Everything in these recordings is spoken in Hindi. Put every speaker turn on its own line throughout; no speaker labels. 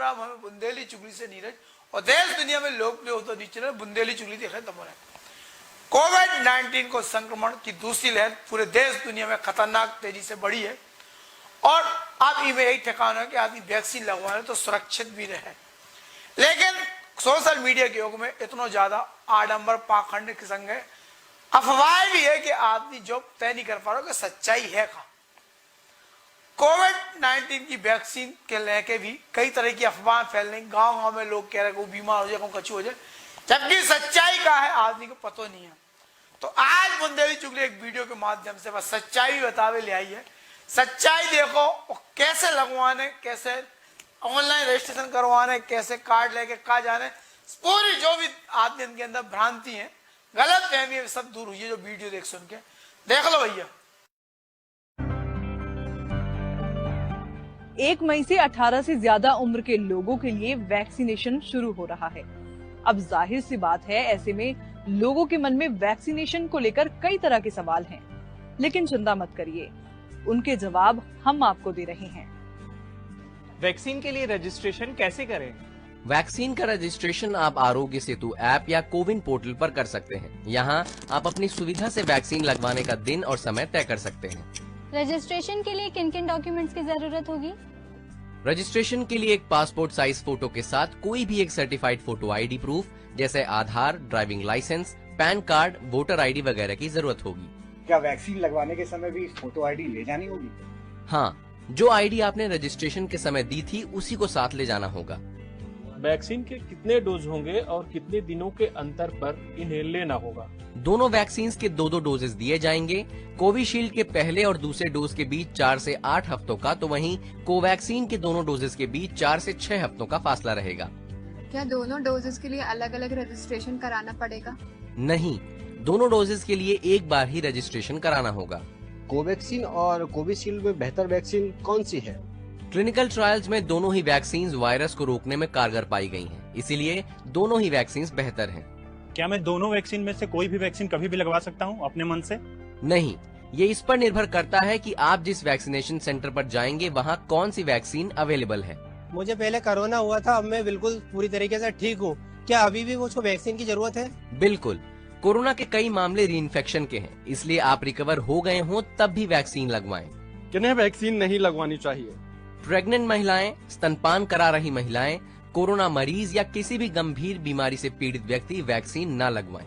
राम हमें बुंदेली चुगली से नीरज, और देश दुनिया में लोकप्रिय होता नीचे बुंदेली चुगली देखे तब है। कोविड-19 को संक्रमण की दूसरी लहर पूरे देश दुनिया में खतरनाक तेजी से बढ़ी है, और अब इनमें यही ठिकाना है कि आदमी वैक्सीन लगवाए तो सुरक्षित भी रहे। लेकिन सोशल मीडिया के युग में इतना ज्यादा आडंबर पाखंड के संग है, अफवाह भी है कि आदमी जो तय नहीं कर पा रहा कि सच्चाई है कहां। कोविड-19 की वैक्सीन के लेके भी कई तरह की अफवाह फैल रही, गांव में लोग कह रहे हैं वो बीमार हो जाए, कचू हो जाए, जबकि सच्चाई का है आदमी को पता नहीं है। तो आज बुंदेली चुगली एक वीडियो के माध्यम से बस सच्चाई भी बतावे ले आई है। सच्चाई देखो, कैसे लगवाने, कैसे ऑनलाइन रजिस्ट्रेशन करवाने, कैसे कार्ड लेके कहा जाने, पूरी जो भी आदमी के अंदर भ्रांति है, गलत फहमी है, सब दूर हुई है। जो वीडियो देख सुन के देख लो भैया।
1 मई से 18 से ज्यादा उम्र के लोगों के लिए वैक्सीनेशन शुरू हो रहा है। अब जाहिर सी बात है, ऐसे में लोगों के मन में वैक्सीनेशन को लेकर कई तरह के सवाल हैं, लेकिन चिंता मत करिए, उनके जवाब हम आपको दे रहे हैं।
वैक्सीन के लिए रजिस्ट्रेशन कैसे करें?
वैक्सीन का रजिस्ट्रेशन आप आरोग्य सेतु ऐप या कोविन पोर्टल पर कर सकते हैं। यहाँ आप अपनी सुविधा से वैक्सीन लगवाने का दिन और समय तय कर सकते हैं।
रजिस्ट्रेशन के लिए किन किन डॉक्यूमेंट्स की जरूरत होगी?
रजिस्ट्रेशन के लिए एक पासपोर्ट साइज फोटो के साथ कोई भी एक सर्टिफाइड फोटो आईडी प्रूफ जैसे Aadhaar, driving licence, PAN card, voter ID वगैरह की जरूरत होगी।
क्या वैक्सीन लगवाने के समय भी फोटो आईडी ले जानी होगी?
हाँ, जो आईडी आपने रजिस्ट्रेशन के समय दी थी उसी को साथ ले जाना होगा।
वैक्सीन के कितने डोज होंगे और कितने दिनों के अंतर पर इन्हें लेना होगा?
दोनों वैक्सीन के 2-2 डोजेस दिए जाएंगे। कोविशील्ड के पहले और दूसरे डोज के बीच 4 से 8 हफ्तों का, तो वहीं कोवैक्सीन के दोनों डोजेस के बीच 4 से 6 हफ्तों का फासला रहेगा।
क्या दोनों डोजेस के लिए अलग अलग रजिस्ट्रेशन कराना पड़ेगा?
नहीं, दोनों डोजेस के लिए एक बार ही रजिस्ट्रेशन कराना होगा।
कोवैक्सीन और कोविशील्ड में बेहतर वैक्सीन कौन सी है?
क्लिनिकल ट्रायल्स में दोनों ही वैक्सीन वायरस को रोकने में कारगर पाई गई हैं, इसीलिए दोनों ही वैक्सीन बेहतर हैं।
क्या मैं दोनों वैक्सीन में से कोई भी वैक्सीन कभी भी लगवा सकता हूं अपने मन से?
नहीं, ये इस पर निर्भर करता है कि आप जिस वैक्सीनेशन सेंटर पर जाएंगे वहाँ कौन सी वैक्सीन अवेलेबल है।
मुझे पहले कोरोना हुआ था, अब मैं बिल्कुल पूरी तरीके से ठीक हूँ। क्या अभी भी मुझको वैक्सीन की जरूरत है?
बिल्कुल, कोरोना के कई मामले रीइंफेक्शन के हैं, इसलिए आप रिकवर हो गए हों तब भी वैक्सीन लगवाएं।
किन्हें वैक्सीन नहीं लगवानी चाहिए?
प्रेग्नेंट महिलाएं, स्तनपान करा रही महिलाएं, कोरोना मरीज या किसी भी गंभीर बीमारी से पीड़ित व्यक्ति वैक्सीन न लगवाएं।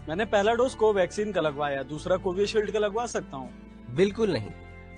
मैंने पहला डोज कोवैक्सीन का लगवाया, दूसरा कोविशील्ड का लगवा सकता हूँ?
बिल्कुल नहीं,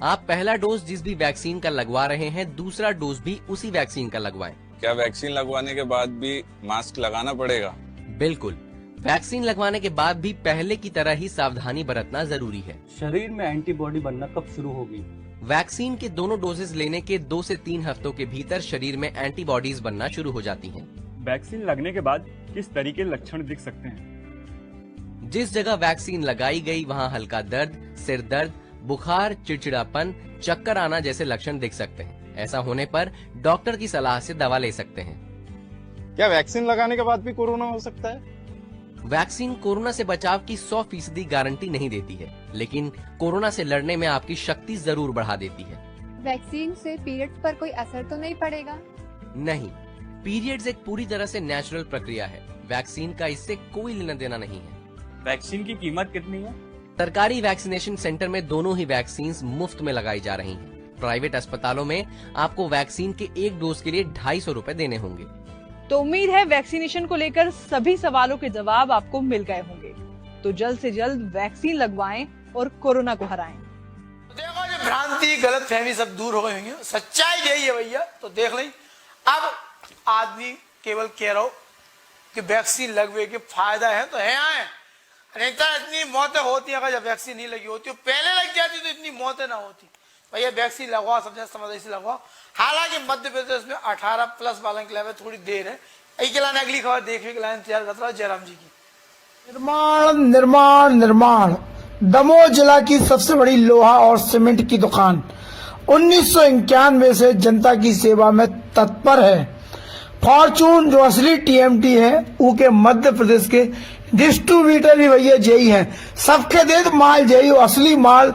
आप पहला डोज जिस भी वैक्सीन का लगवा रहे हैं, दूसरा डोज भी उसी वैक्सीन का लगवाएं।
क्या वैक्सीन लगवाने के बाद भी मास्क लगाना पड़ेगा?
बिल्कुल, वैक्सीन लगवाने के बाद भी पहले की तरह ही सावधानी बरतना जरूरी है।
शरीर में एंटीबॉडी बनना कब शुरू होगी?
वैक्सीन के दोनों डोजेस लेने के 2 से 3 हफ्तों के भीतर शरीर में एंटीबॉडीज बनना शुरू हो जाती हैं।
वैक्सीन लगने के बाद किस तरीके लक्षण दिख सकते हैं?
जिस जगह वैक्सीन लगाई गई वहां हल्का दर्द, सिर दर्द, बुखार, चिड़चिड़ापन, चक्कर आना जैसे लक्षण दिख सकते हैं। ऐसा होने पर डॉक्टर की सलाह से दवा ले सकते हैं।
क्या वैक्सीन लगाने के बाद भी कोरोना हो सकता है?
वैक्सीन कोरोना से बचाव की 100% गारंटी नहीं देती है, लेकिन कोरोना से लड़ने में आपकी शक्ति जरूर बढ़ा देती है।
वैक्सीन से पीरियड्स पर कोई असर तो नहीं पड़ेगा?
नहीं, पीरियड्स एक पूरी तरह से नेचुरल प्रक्रिया है। वैक्सीन का इससे कोई लेना देना नहीं है।
वैक्सीन की कीमत कितनी है?
सरकारी वैक्सीनेशन सेंटर में दोनों ही वैक्सीन मुफ्त में लगाई जा रही हैं। प्राइवेट अस्पतालों में आपको वैक्सीन के एक डोज के लिए 250 रूपए देने होंगे।
तो उम्मीद है वैक्सीनेशन को लेकर सभी सवालों के जवाब आपको मिल गए होंगे। तो जल्द से जल्द वैक्सीन लगवाएं और कोरोना को हराएं।
देखो, जो भ्रांति, गलत फहमी सब दूर हो गई होंगी। सच्चाई यही है भैया। तो देख लें, अब आदमी केवल कह रहा हो कि वैक्सीन लगवे के फायदा है तो है आए, नहीं तो इतनी मौतें होती है। अगर जब वैक्सीन नहीं लगी होती, पहले लग जाती तो इतनी मौतें ना होती। भैया वैक्सीन लगवाओ, समझ से लगवाओ। हालांकि मध्य प्रदेश में 18+ वालों के लिए थोड़ी देर है। अगली खबर देखने के लिए इंतजार करता रहा जयराम जी की। निर्माण दमोह जिला की सबसे बड़ी लोहा और सीमेंट की दुकान 1991 से जनता की सेवा में तत्पर है। फॉर्चून जो असली टीएमटी है, उनके मध्य प्रदेश के डिस्ट्रीब्यूटर भी भैया जयी है। सबके दे माल जयी, असली माल,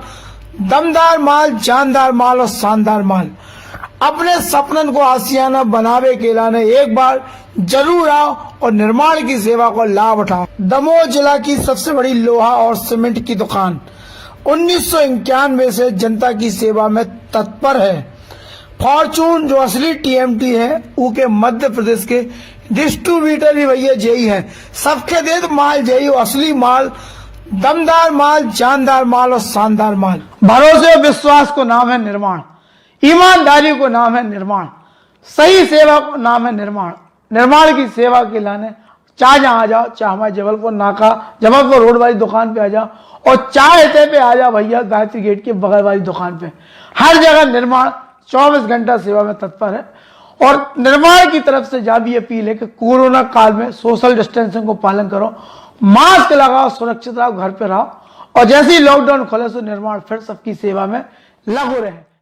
दमदार माल, जानदार माल और शानदार माल। अपने सपनन को आसियाना बनावे के लाने एक बार जरूर आओ और निर्माण की सेवा को लाभ उठाओ। दमोह जिला की सबसे बड़ी लोहा और सीमेंट की दुकान 1991 से जनता की सेवा में तत्पर है। फॉर्चून जो असली टीएमटी है उनके मध्य प्रदेश के डिस्ट्रीब्यूटर भी भैया जयी है। सबके दे तो माल जयी हो, असली माल, दमदार माल, जानदार माल और शानदार माल। भरोसे और विश्वास को नाम है निर्माण, ईमानदारी को नाम है निर्माण, सही सेवा को नाम है निर्माण। निर्माण की सेवा के लाने चाहे जहां आ जाओ, चाहे हमारे जबलपुर नाका जबलपुर रोड वाली दुकान पे आ जाओ और चाहे पे आ जाओ भैया गायत्री गेट के बगल वाली दुकान पे। हर जगह निर्माण 24 घंटा सेवा में तत्पर है। और निर्माण की तरफ से जा भी अपील है कि कोरोना काल में सोशल डिस्टेंसिंग को पालन करो, मास्क लगाओ, सुरक्षित रहो, घर पे रहो और जैसे ही लॉकडाउन खोले तो निर्माण फिर सबकी सेवा में लगे रहे।